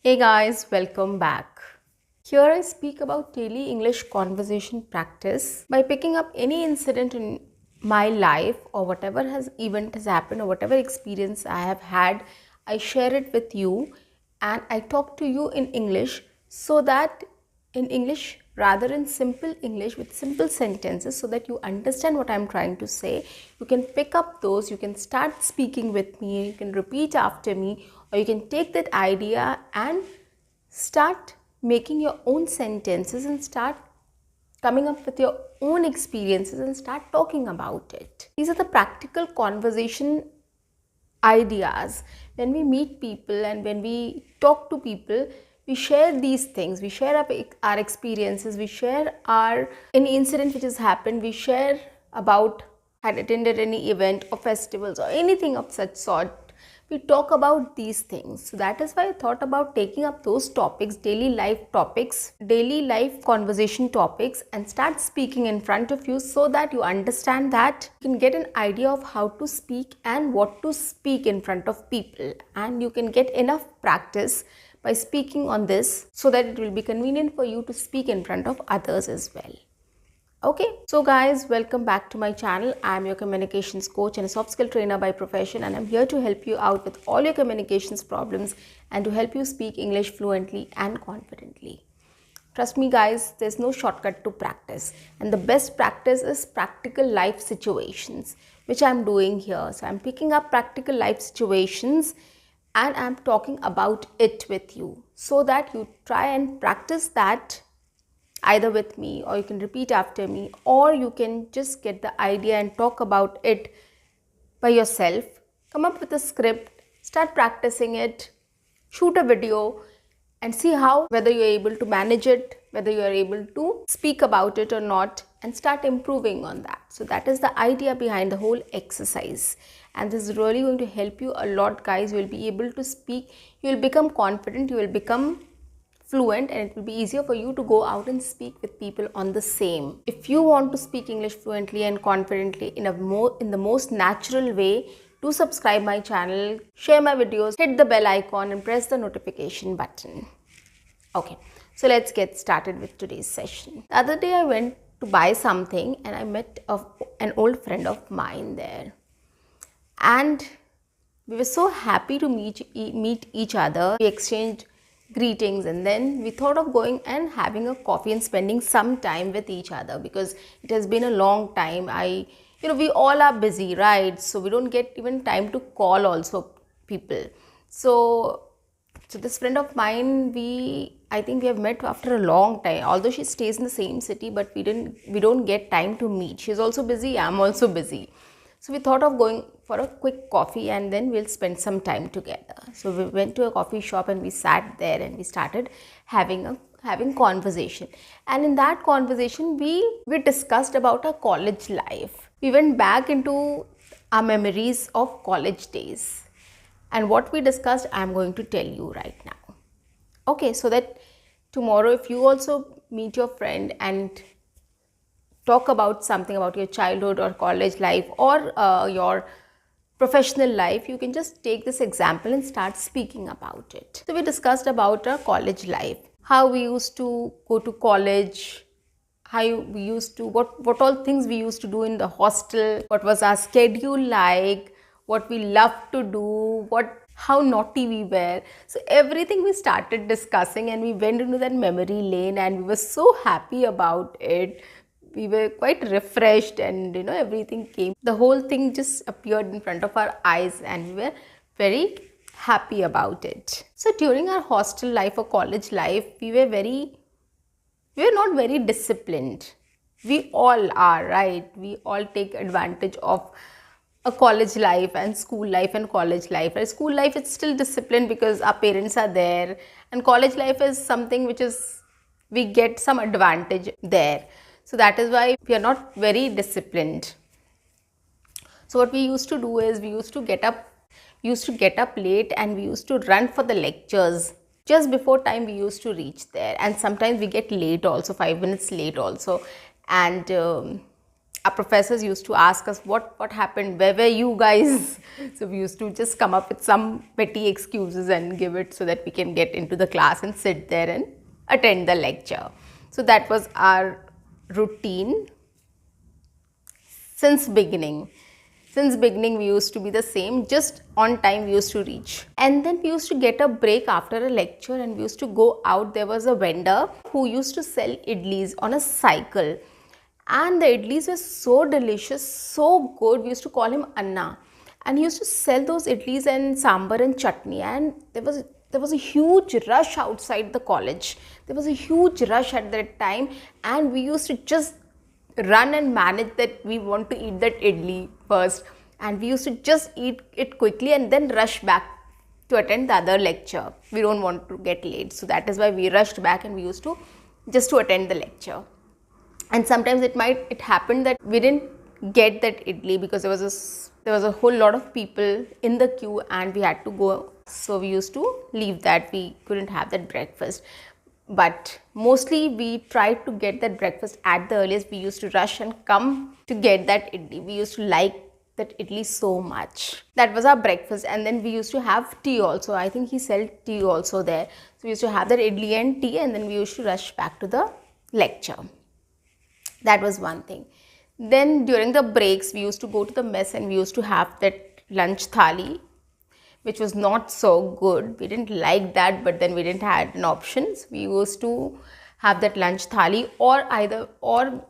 Hey guys, welcome back. Here I speak about daily English conversation practice by picking up any incident in my life or whatever event has happened or whatever experience I have had. I share it with you and I talk to you in English so that in English rather in simple English with simple sentences so that you understand what I'm trying to say. You can pick up those, you can start speaking with me, you can repeat after me, or you can take that idea and start making your own sentences and start coming up with your own experiences and start talking about it. These are the practical conversation ideas. When we meet people and when we talk to people, we share these things, we share our experiences, we share our any incident which has happened, we share about had attended any event or festivals or anything of such sort. We talk about these things. So that is why I thought about taking up those topics, daily life topics, daily life conversation topics, and start speaking in front of you so that you understand that you can get an idea of how to speak and what to speak in front of people, and you can get enough practice by speaking on this so that it will be convenient for you to speak in front of others as well. Okay, so guys, welcome back to my channel. I am your communications coach and a soft skill trainer by profession, and I'm here to help you out with all your communications problems and to help you speak English fluently and confidently. Trust me guys, there's no shortcut to practice, and the best practice is practical life situations, which I'm doing here. So I'm picking up practical life situations and I'm talking about it with you so that you try and practice that either with me, or you can repeat after me, or you can just get the idea and talk about it by yourself. Come up with a script, start practicing it, shoot a video and see how whether you're able to manage it, whether you are able to speak about it or not, and start improving on that. So that is the idea behind the whole exercise, and this is really going to help you a lot guys. You will be able to speak, you will become confident, you will become fluent, and it will be easier for you to go out and speak with people on the same. If you want to speak English fluently and confidently in the most natural way, do subscribe my channel, share my videos, hit the bell icon and press the notification button. Okay, so let's get started with today's session. The other day I went to buy something and I met an old friend of mine there, and we were so happy to meet each other. We exchanged greetings and then we thought of going and having a coffee and spending some time with each other, because it has been a long time. We all are busy, right? So we don't get even time to call also people. So this friend of mine, I think we have met after a long time, although she stays in the same city, but we don't get time to meet. She's also busy, I'm also busy. So we thought of going for a quick coffee and then we'll spend some time together. So we went to a coffee shop and we sat there and we started having conversation. And in that conversation, we discussed about our college life. We went back into our memories of college days. And what we discussed, I'm going to tell you right now. Okay, so that tomorrow if you also meet your friend and talk about something about your childhood or college life or your professional life, you can just take this example and start speaking about it. So we discussed about our college life, how we used to go to college, what all things we used to do in the hostel, what was our schedule like, what we loved to do, how naughty we were. So everything we started discussing, and we went into that memory lane and we were so happy about it. We were quite refreshed, and everything came, the whole thing just appeared in front of our eyes, and we were very happy about it. So during our hostel life or college life, we were not very disciplined. We all are, right? We all take advantage of a college life and school life and college life. Right? School life, it's still disciplined because our parents are there, and college life is something which is, we get some advantage there. So that is why we are not very disciplined. So what we used to do is we used to get up late and we used to run for the lectures. Just before time we used to reach there, and sometimes we get late also, 5 minutes late also. And our professors used to ask us what happened, where were you guys? So we used to just come up with some petty excuses and give it so that we can get into the class and sit there and attend the lecture. So that was our routine since beginning. Since beginning we used to be the same, just on time we used to reach. And then we used to get a break after a lecture and we used to go out. There was a vendor who used to sell idlis on a cycle. And the idlis were so delicious, so good. We used to call him Anna. And he used to sell those idlis and sambar and chutney. And there was a huge rush outside the college. There was a huge rush at that time. And we used to just run and manage that we want to eat that idli first, and we used to just eat it quickly and then rush back to attend the other lecture. We don't want to get late, so that is why we rushed back and we used to just to attend the lecture. And sometimes it happened that we didn't get that idli because there was a whole lot of people in the queue and we had to go, so we used to leave that. We couldn't have that breakfast. But mostly we tried to get that breakfast at the earliest. We used to rush and come to get that idli. We used to like that idli so much. That was our breakfast. And then we used to have tea also. I think he sold tea also there. So we used to have that idli and tea, and then we used to rush back to the lecture. That was one thing. Then during the breaks we used to go to the mess and we used to have that lunch thali, which was not so good. We didn't like that, but then we didn't have an option. So we used to have that lunch thali, or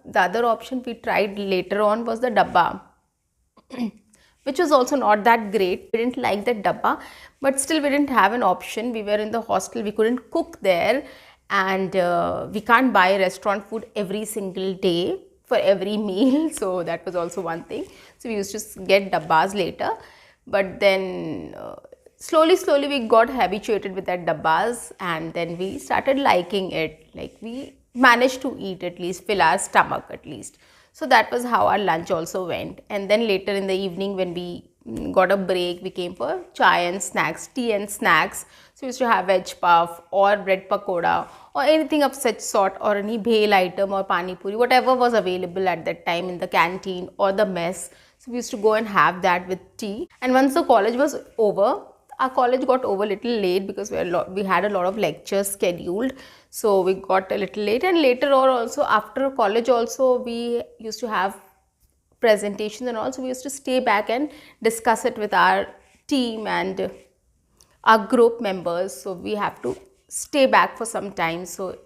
the other option we tried later on was the dabba, which was also not that great. We didn't like that dabba, but still we didn't have an option. We were in the hostel, we couldn't cook there, and we can't buy restaurant food every single day for every meal. So that was also one thing. So we used to get dabbas later. But then slowly we got habituated with that dabbas, and then we started liking it. Like we managed to eat, at least fill our stomach at least. So that was how our lunch also went. And then later in the evening when we got a break, we came for chai and snacks, tea and snacks. So we used to have veg puff or bread pakoda or anything of such sort, or any bhel item or pani puri, whatever was available at that time in the canteen or the mess. So we used to go and have that with tea. And once the college was over, our college got over a little late because we had a lot of lectures scheduled. So we got a little late, and later on also after college also we used to have presentations and also we used to stay back and discuss it with our team and our group members. So we have to stay back for some time. So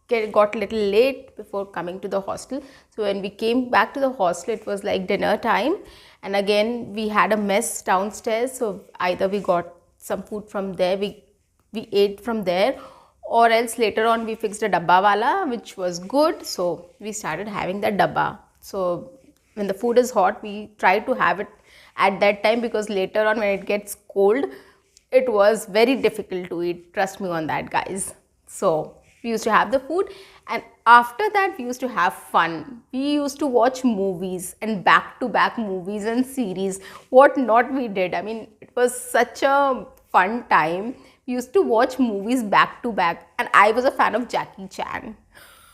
it got a little late before coming to the hostel. So when we came back to the hostel, it was like dinner time, and again we had a mess downstairs. So either we got some food from there, we ate from there, or else later on we fixed a dabba wala, which was good. So we started having that dabba. So when the food is hot, we try to have it at that time, because later on when it gets cold, it was very difficult to eat. Trust me on that, guys. So we used to have the food, and after that we used to have fun. We used to watch movies, and back to back movies and series. What not we did. I mean, it was such a fun time. We used to watch movies back to back, and I was a fan of Jackie Chan.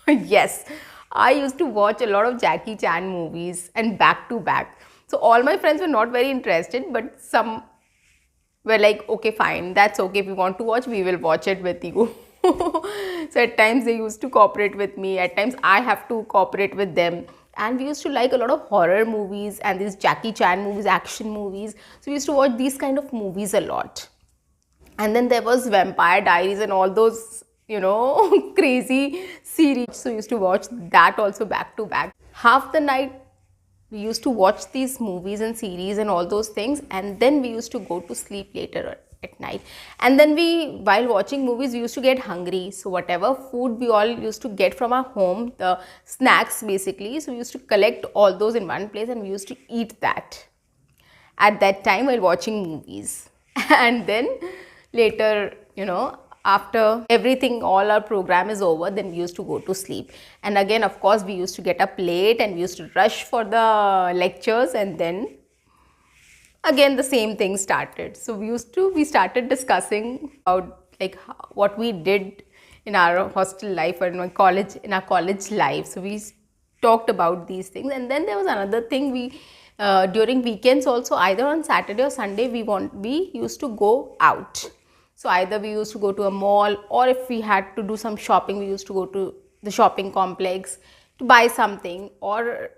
Yes, I used to watch a lot of Jackie Chan movies and back to back. So all my friends were not very interested, but some were like, okay, fine, that's okay. If you want to watch, we will watch it with you. So at times they used to cooperate with me, at times I have to cooperate with them. And we used to like a lot of horror movies and these Jackie Chan movies, action movies. So we used to watch these kind of movies a lot. And then there was Vampire Diaries and all those, crazy series. So we used to watch that also back to back. Half the night we used to watch these movies and series and all those things, and then we used to go to sleep later at night. And then while watching movies, we used to get hungry. So whatever food we all used to get from our home, the snacks basically, so we used to collect all those in one place and we used to eat that at that time while watching movies. And then later, after everything, all our program is over, then we used to go to sleep. And again, of course, we used to get up late and we used to rush for the lectures, and then again the same thing started. So we started discussing about like what we did in our hostel life or in our college life. So we talked about these things. And then there was another thing, we during weekends also, either on Saturday or Sunday, we used to go out. So either we used to go to a mall, or if we had to do some shopping, we used to go to the shopping complex to buy something or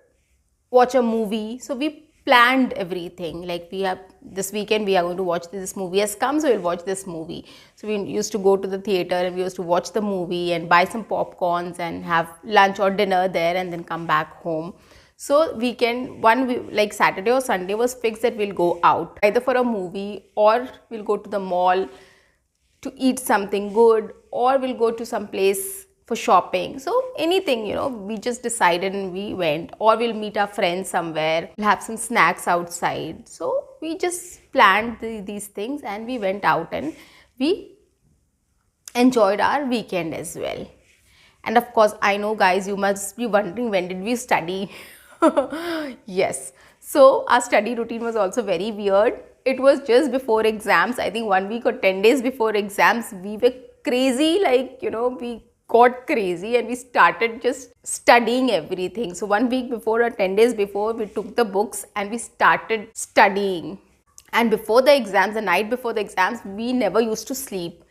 watch a movie. So we planned everything, like we have this weekend we are going to watch, this movie has come, so we'll watch this movie. So we used to go to the theater and we used to watch the movie and buy some popcorns and have lunch or dinner there and then come back home. So like Saturday or Sunday was fixed that we'll go out either for a movie, or we'll go to the mall to eat something good, or we'll go to some place for shopping. So anything, we just decided and we went, or we'll meet our friends somewhere, we'll have some snacks outside. So we just planned these things and we went out and we enjoyed our weekend as well. And of course, I know guys, you must be wondering, when did we study? Yes, so our study routine was also very weird. It was just before exams, I think 1 week or 10 days before exams, we were crazy, like, we got crazy and we started just studying everything. So 1 week before or 10 days before, we took the books and we started studying. And before the exams, the night before the exams, we never used to sleep.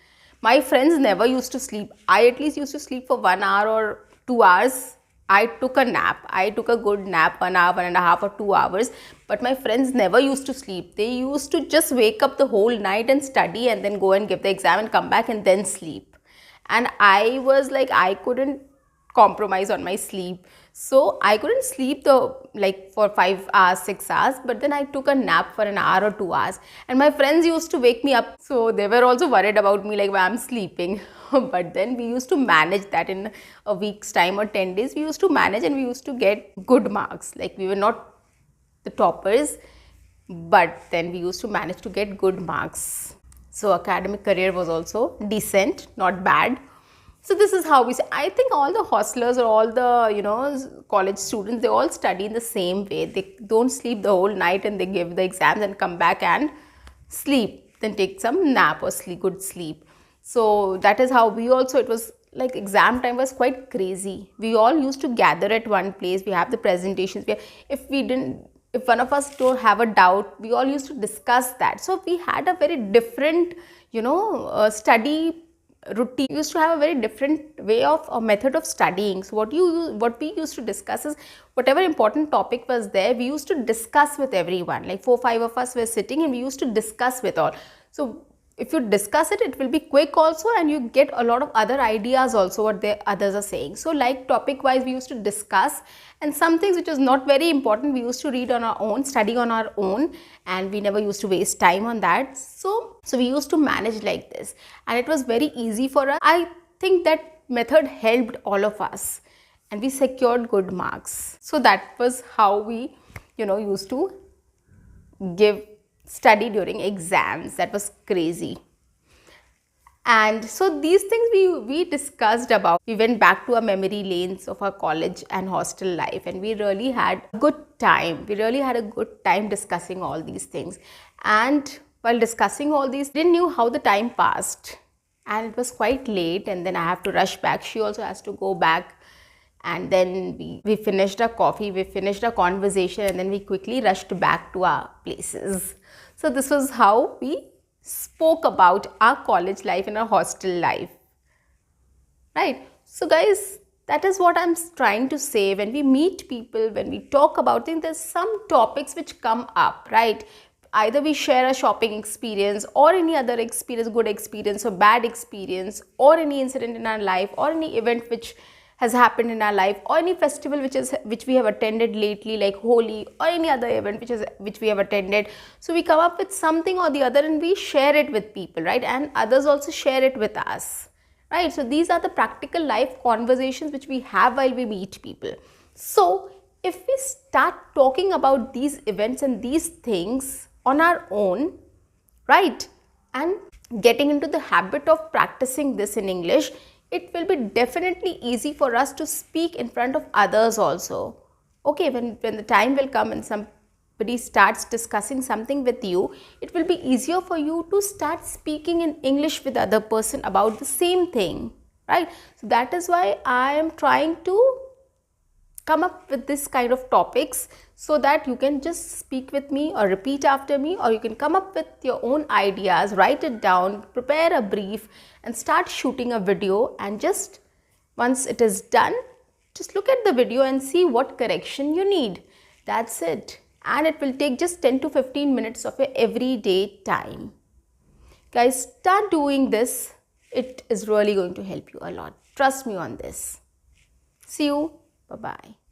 My friends never used to sleep. I at least used to sleep for 1 hour or 2 hours. I took a nap. I took a good nap, 1 hour, 1.5 or 2 hours. But my friends never used to sleep. They used to just wake up the whole night and study and then go and give the exam and come back and then sleep. And I was like, I couldn't compromise on my sleep. So I couldn't sleep for 5 hours, 6 hours, but then I took a nap for 1 hour or 2 hours. And my friends used to wake me up. So they were also worried about me, like, why I'm sleeping. But then we used to manage that in a week's time or 10 days. We used to manage and we used to get good marks. Like, we were not the toppers, but then we used to manage to get good marks. So academic career was also decent, not bad. So this is how we say. I think all the hostlers or all the college students, they all study in the same way. They don't sleep the whole night and they give the exams and come back and sleep, then take some nap or good sleep. So that is how we also, it was like exam time was quite crazy. We all used to gather at one place. We have the presentations. If one of us don't have a doubt, we all used to discuss that. So we had a very different, study routine. We used to have a very different way of a method of studying. So what we used to discuss is whatever important topic was there, we used to discuss with everyone. Like 4-5 of us were sitting and we used to discuss with all. So if you discuss it, it will be quick also, and you get a lot of other ideas also what the others are saying. So like topic wise, we used to discuss, and some things which was not very important, we used to read on our own, study on our own, and we never used to waste time on that. So we used to manage like this, and it was very easy for us. I think that method helped all of us and we secured good marks. So that was how we used to study during exams. That was crazy. And so these things we discussed about. We went back to our memory lanes of our college and hostel life, and we really had a good time. We really had a good time discussing all these things. And while discussing all these, we didn't know how the time passed. And it was quite late, and then I have to rush back. She also has to go back. And then we finished our coffee, we finished our conversation, and then we quickly rushed back to our places. So this was how we spoke about our college life and our hostel life, right? So guys, that is what I'm trying to say. When we meet people, when we talk about things, there's some topics which come up, right? Either we share a shopping experience or any other experience, good experience or bad experience, or any incident in our life, or any event which has happened in our life, or any festival which we have attended lately, like Holi, or any other event which we have attended. So we come up with something or the other and we share it with people, right? And others also share it with us, right? So these are the practical life conversations which we have while we meet people. So if we start talking about these events and these things on our own, right, and getting into the habit of practicing this in English, it will be definitely easy for us to speak in front of others also. Okay, when the time will come and somebody starts discussing something with you, it will be easier for you to start speaking in English with the other person about the same thing, right? So that is why I am trying to come up with this kind of topics so that you can just speak with me or repeat after me, or you can come up with your own ideas, write it down, prepare a brief and start shooting a video, and just once it is done, just look at the video and see what correction you need. That's it. And it will take just 10 to 15 minutes of your everyday time. Guys, start doing this. It is really going to help you a lot. Trust me on this. See you. Bye-bye.